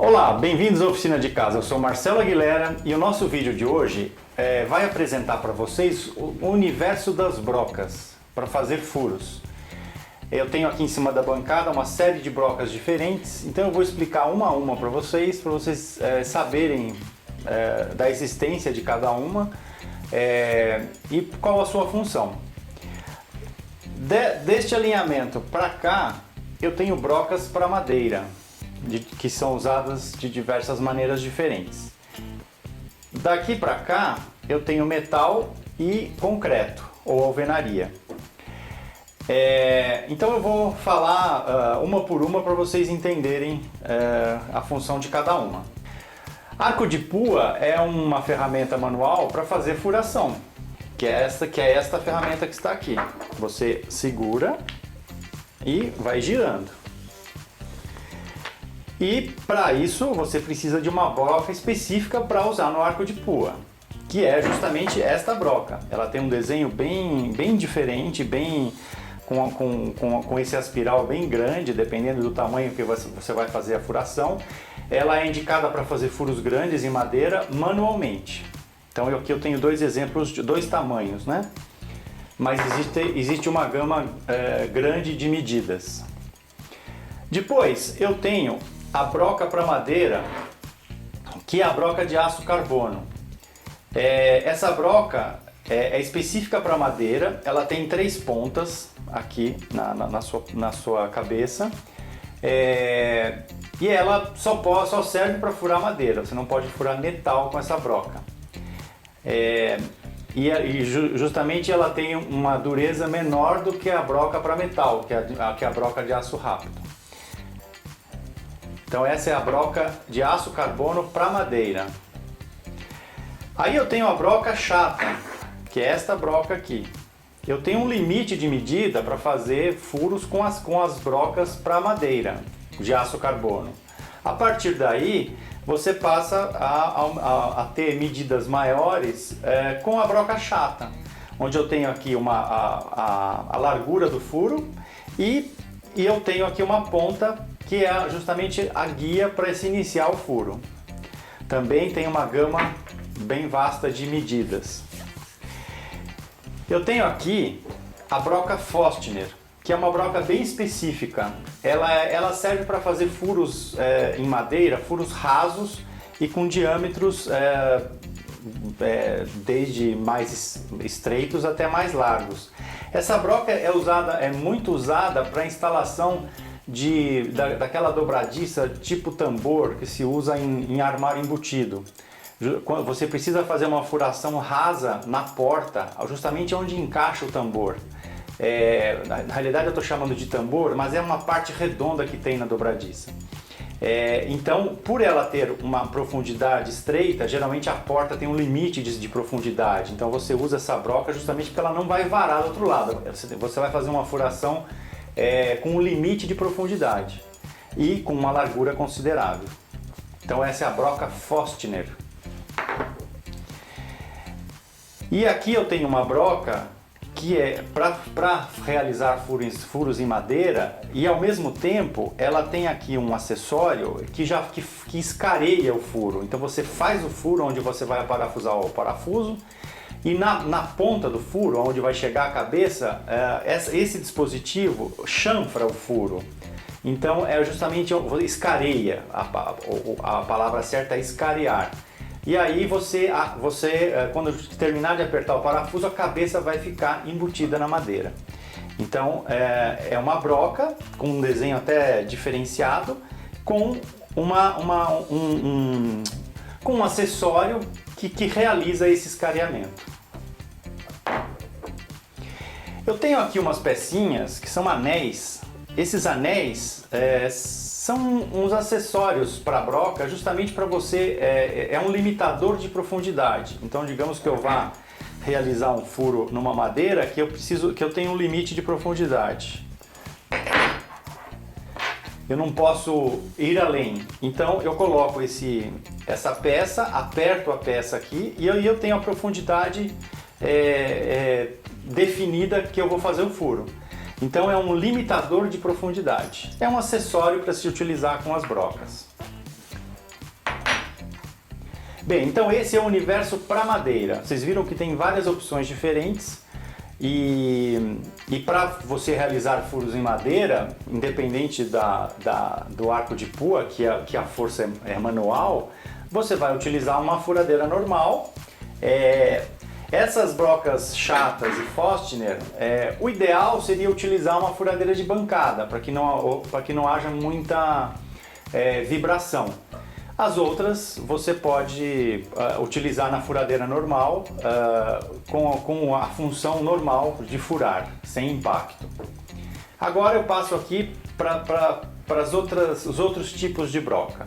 Olá, bem-vindos à Oficina de Casa. Eu sou Marcelo Aguilera e o nosso vídeo de hoje vai apresentar para vocês o universo das brocas para fazer furos. Eu tenho aqui em cima da bancada uma série de brocas diferentes, então eu vou explicar uma a uma para vocês saberem da existência de cada uma e qual a sua função. Deste alinhamento para cá, eu tenho brocas para madeira, que são usadas de diversas maneiras diferentes. Daqui para cá, eu tenho metal e concreto, ou alvenaria. Então eu vou falar uma por uma para vocês entenderem a função de cada uma. Arco de pua é uma ferramenta manual para fazer furação, que é esta ferramenta que está aqui. Você segura e vai girando. E para isso você precisa de uma broca específica para usar no arco de pua, que é justamente esta broca. Ela tem um desenho bem diferente, com esse aspiral bem grande, dependendo do tamanho que você vai fazer a furação. Ela é indicada para fazer furos grandes em madeira manualmente. Então aqui eu tenho dois exemplos de dois tamanhos, né? Mas existe uma gama grande de medidas. Depois eu tenho a broca para madeira, que é a broca de aço carbono. Essa broca é específica para madeira, ela tem 3 pontas aqui na sua cabeça, e ela só serve para furar madeira, você não pode furar metal com essa broca. Justamente ela tem uma dureza menor do que a broca para metal, que é a broca de aço rápido. Então essa é a broca de aço carbono para madeira. Aí eu tenho a broca chata, que é esta broca aqui. Eu tenho um limite de medida para fazer furos com as brocas para madeira, de aço carbono. A partir daí, você passa a ter medidas maiores com a broca chata, onde eu tenho aqui a largura do furo e eu tenho aqui uma ponta que é justamente a guia para se iniciar o furo. Também tem uma gama bem vasta de medidas. Eu tenho aqui a broca Forstner, que é uma broca bem específica. Ela serve para fazer furos em madeira, furos rasos e com diâmetros desde mais estreitos até mais largos. Essa broca é muito usada para instalação daquela dobradiça tipo tambor que se usa em armário embutido. Quando você precisa fazer uma furação rasa na porta, justamente onde encaixa o tambor. Na realidade eu estou chamando de tambor, mas é uma parte redonda que tem na dobradiça. Então, por ela ter uma profundidade estreita, geralmente a porta tem um limite de profundidade. Então você usa essa broca justamente porque ela não vai varar do outro lado. Você vai fazer uma furação com um limite de profundidade e com uma largura considerável. Então essa é a broca Forstner. E aqui eu tenho uma broca que é para realizar furos em madeira, e ao mesmo tempo ela tem aqui um acessório que escareia o furo. Então você faz o furo onde você vai parafusar o parafuso, e na ponta do furo, onde vai chegar a cabeça, esse dispositivo chanfra o furo. Então justamente escareia, a palavra certa é escarear. E aí você quando terminar de apertar o parafuso, a cabeça vai ficar embutida na madeira. Então é uma broca com um desenho até diferenciado, com um acessório que realiza esse escareamento. Eu tenho aqui umas pecinhas que são anéis. Esses anéis são uns acessórios para a broca, justamente para você, é um limitador de profundidade. Então digamos que eu vá realizar um furo numa madeira que eu tenho um limite de profundidade. Eu não posso ir além. Então eu coloco essa peça, aperto a peça aqui e eu tenho a profundidade definida que eu vou fazer o furo. Então é um limitador de profundidade. É um acessório para se utilizar com as brocas. Bem, então esse é o universo para madeira. Vocês viram que tem várias opções diferentes e para você realizar furos em madeira, independente do arco de pua, que a força é manual, você vai utilizar uma furadeira normal. Essas brocas chatas e Forstner, o ideal seria utilizar uma furadeira de bancada, para que não haja muita vibração. As outras você pode utilizar na furadeira normal, com a função normal de furar, sem impacto. Agora eu passo aqui para os outros tipos de broca.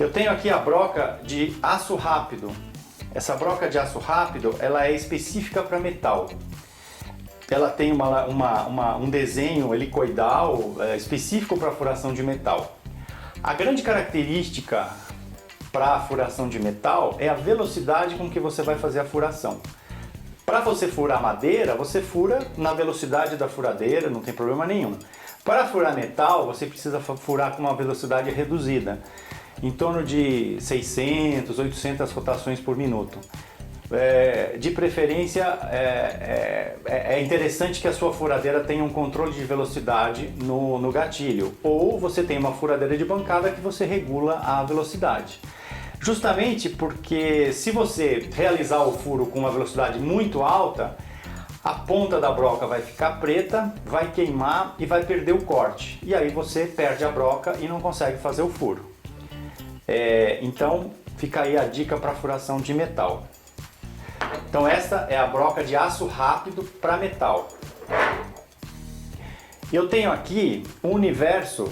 Eu tenho aqui a broca de aço rápido. Essa broca de aço rápido, ela é específica para metal. Ela tem um desenho helicoidal específico para furação de metal. A grande característica para a furação de metal é a velocidade com que você vai fazer a furação. Para você furar madeira, você fura na velocidade da furadeira, não tem problema nenhum. Para furar metal, você precisa furar com uma velocidade reduzida, em torno de 600, 800 rotações por minuto. De preferência, é interessante que a sua furadeira tenha um controle de velocidade no gatilho, ou você tem uma furadeira de bancada que você regula a velocidade. Justamente porque se você realizar o furo com uma velocidade muito alta, a ponta da broca vai ficar preta, vai queimar e vai perder o corte. E aí você perde a broca e não consegue fazer o furo. Então fica aí a dica para furação de metal. Então esta é a broca de aço rápido para metal. Eu tenho aqui um universo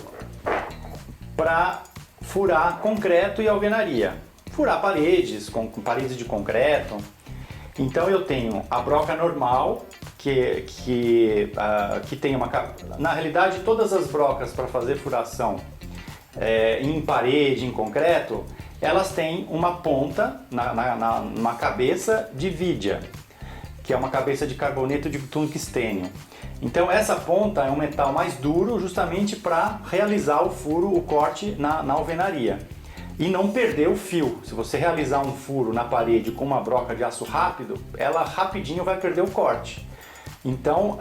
para furar concreto e alvenaria. Furar paredes, com paredes de concreto. Então eu tenho a broca normal, que tem uma... Na realidade, todas as brocas para fazer furação em parede, em concreto, elas têm uma ponta numa cabeça de vidia, que é uma cabeça de carboneto de tungstênio. Então essa ponta é um metal mais duro justamente para realizar o furo, o corte na alvenaria. E não perder o fio. Se você realizar um furo na parede com uma broca de aço rápido, ela rapidinho vai perder o corte. Então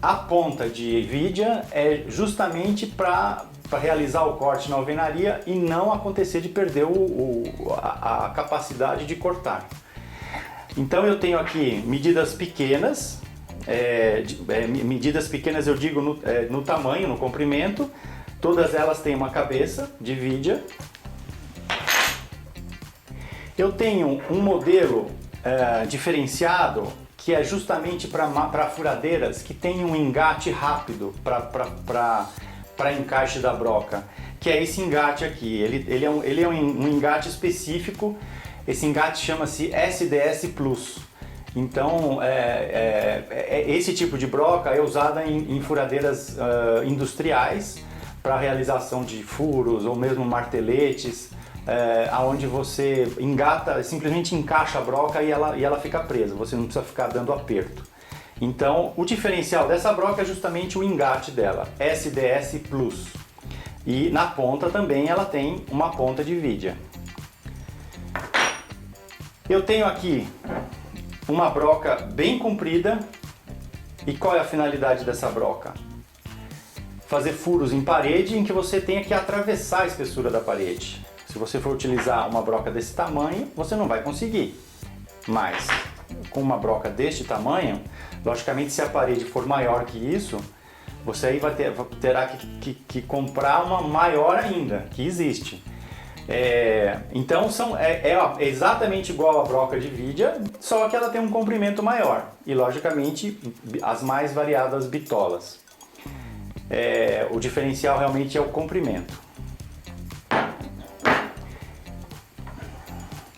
a ponta de vidia é justamente para realizar o corte na alvenaria e não acontecer de perder a capacidade de cortar. Então eu tenho aqui medidas pequenas, medidas pequenas eu digo no tamanho, no comprimento, todas elas têm uma cabeça de vidia. Eu tenho um modelo diferenciado que é justamente para furadeiras que tem um engate rápido para encaixe da broca, que é esse engate aqui. Ele é um engate específico. Esse engate chama-se SDS Plus. Então esse tipo de broca é usada em furadeiras industriais para realização de furos ou mesmo marteletes, onde você simplesmente encaixa a broca e ela fica presa, você não precisa ficar dando aperto. Então o diferencial dessa broca é justamente o engate dela, SDS Plus. E na ponta também ela tem uma ponta de vidia. Eu tenho aqui uma broca bem comprida. E qual é a finalidade dessa broca? Fazer furos em parede em que você tenha que atravessar a espessura da parede. Se você for utilizar uma broca desse tamanho, você não vai conseguir. Mas com uma broca deste tamanho, logicamente se a parede for maior que isso, você aí terá que comprar uma maior ainda, que existe. Então é exatamente igual a broca de vidia, só que ela tem um comprimento maior e logicamente as mais variadas bitolas. O diferencial realmente é o comprimento.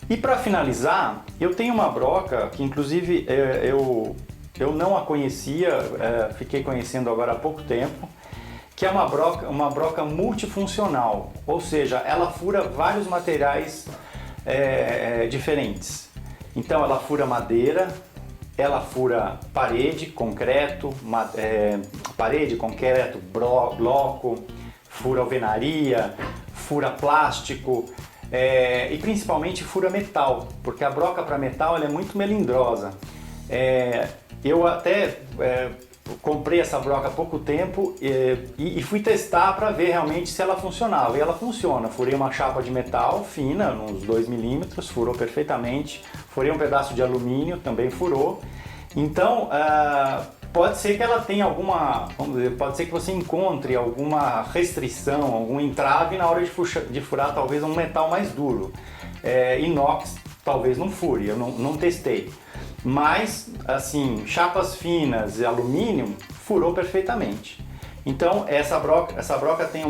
E para finalizar, eu tenho uma broca que inclusive eu não a conhecia, fiquei conhecendo agora há pouco tempo, que é uma broca multifuncional, ou seja, ela fura vários materiais diferentes. Então ela fura madeira, ela fura parede, concreto, bloco, fura alvenaria, fura plástico, e principalmente fura metal, porque a broca para metal ela é muito melindrosa. Eu até comprei essa broca há pouco tempo e fui testar para ver realmente se ela funcionava. E ela funciona. Furei uma chapa de metal fina, uns 2 milímetros, furou perfeitamente. Furei um pedaço de alumínio, também furou. Então, pode ser que ela tenha alguma, vamos dizer, pode ser que você encontre alguma restrição, algum entrave na hora de furar talvez um metal mais duro. Inox talvez não fure, eu não testei. Mas, assim, chapas finas e alumínio furou perfeitamente. Então, essa broca tem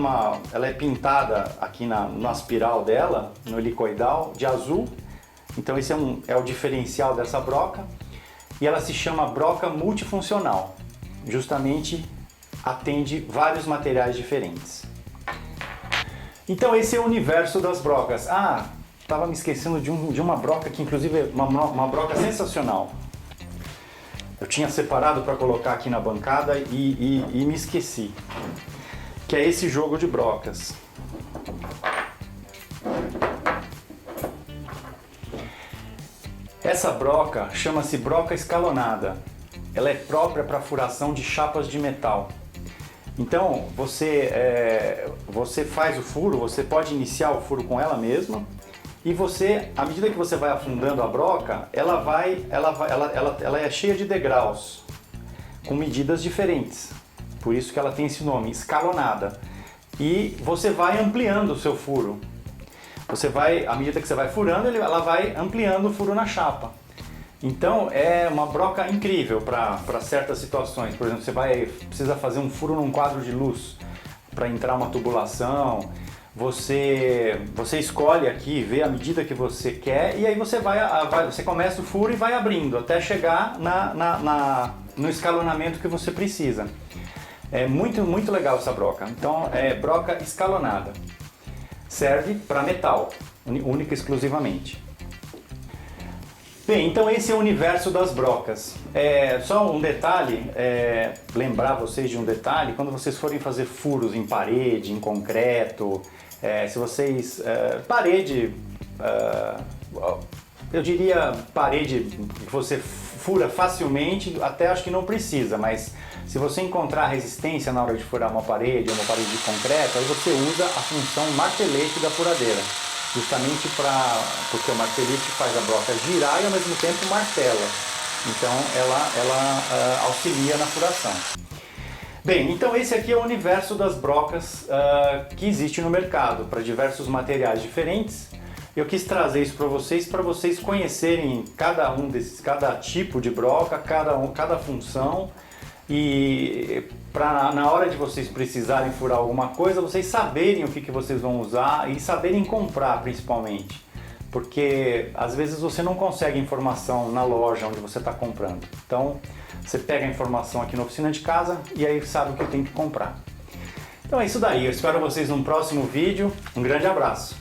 ela é pintada aqui na espiral dela, no helicoidal, de azul. Então esse é o diferencial dessa broca. E ela se chama broca multifuncional. Justamente atende vários materiais diferentes. Então esse é o universo das brocas. Estava me esquecendo de uma broca que inclusive é uma broca sensacional. Eu tinha separado para colocar aqui na bancada e me esqueci. Que é esse jogo de brocas. Essa broca chama-se broca escalonada. Ela é própria para furação de chapas de metal. Então você faz o furo, você pode iniciar o furo com ela mesma. E você, à medida que você vai afundando a broca, ela é cheia de degraus, com medidas diferentes. Por isso que ela tem esse nome, escalonada. E você vai ampliando o seu furo. À medida que você vai furando, ela vai ampliando o furo na chapa. Então é uma broca incrível para certas situações. Por exemplo, precisa fazer um furo num quadro de luz para entrar uma tubulação. Você escolhe aqui, vê a medida que você quer e aí você começa o furo e vai abrindo até chegar no escalonamento que você precisa. É muito, muito legal essa broca. Então é broca escalonada. Serve para metal, única e exclusivamente. Bem, então esse é o universo das brocas. Só um detalhe, lembrar vocês de um detalhe, quando vocês forem fazer furos em parede, em concreto, se vocês... eu diria parede que você fura facilmente, até acho que não precisa, mas se você encontrar resistência na hora de furar uma parede ou uma parede de concreto, aí você usa a função martelete da furadeira. Justamente porque o martelete faz a broca girar e ao mesmo tempo martela. Então ela auxilia na furação. Bem, então esse aqui é o universo das brocas que existe no mercado, para diversos materiais diferentes. Eu quis trazer isso para vocês conhecerem cada tipo de broca, cada função. E na hora de vocês precisarem furar alguma coisa, vocês saberem o que vocês vão usar e saberem comprar principalmente. Porque às vezes você não consegue informação na loja onde você está comprando. Então você pega a informação aqui na oficina de casa e aí sabe o que tem que comprar. Então é isso daí, eu espero vocês num próximo vídeo. Um grande abraço!